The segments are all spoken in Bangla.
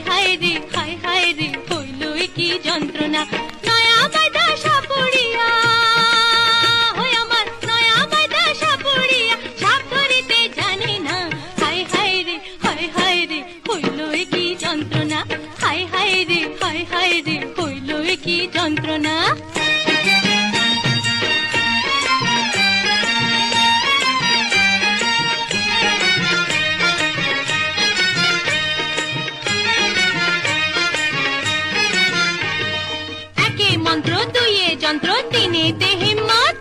হায় রে হইল কি যন্ত্রণা নয়া বাঁধা সাপুড়িয়া হই আমার নয়া বাঁধা সাপুড়িয়া সাপ ধরিতে জানি না হায় রে হইল কি যন্ত্রণা হায় রে হইল কি যন্ত্রণা मंत्र दुए जंत्र तीनेते हिम्मत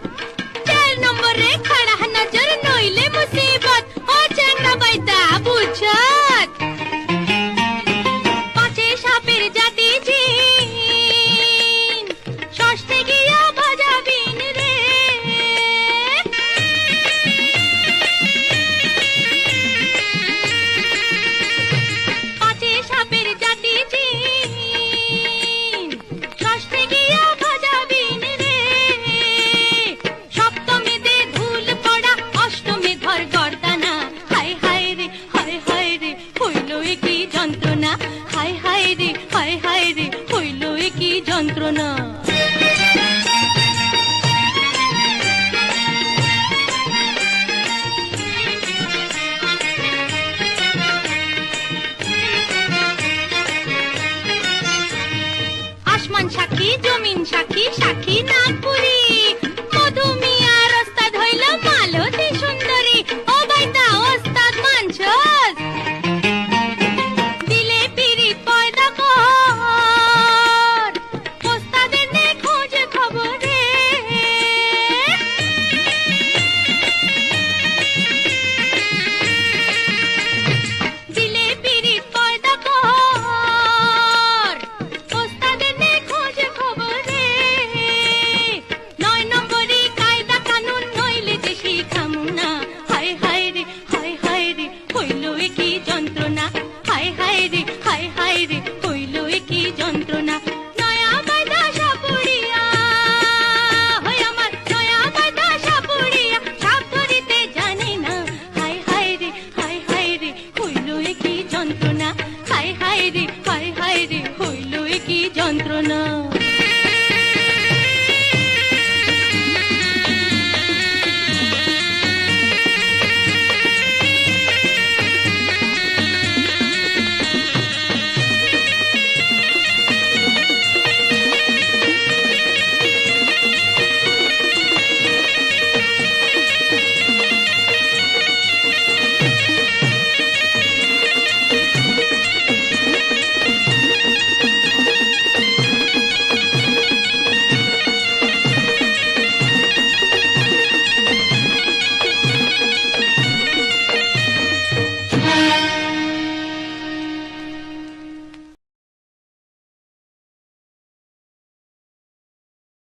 4 नंबरे खड़ा नजर नइले मुसीबत ओ चंगा बैदा बुझत पाछे सापेर जाति जीन षष्ठे गिया बाजाबिन रे पाछे सापेर जाति जीन षष्ठे যন্ত্রণা হায় রে হইল কি যন্ত্রণা আসমান সাক্ষী জমিন সাক্ষী সাক্ষী নাগপুরি মধুমিয়া রাস্তা ধইল মালতী সুন্দরী ও বাইদা ওস্তাদ মানছস যন্ত্রণা হায় রে হইল কি যন্ত্রণা নয়া বাঁধা সাপুড়িয়া হই আমার নয়া বাঁধা সাপুড়িয়া সাপ ধরিতে জানি না হায় রে হইল কি যন্ত্রণা হায় রে হইল কি যন্ত্রণা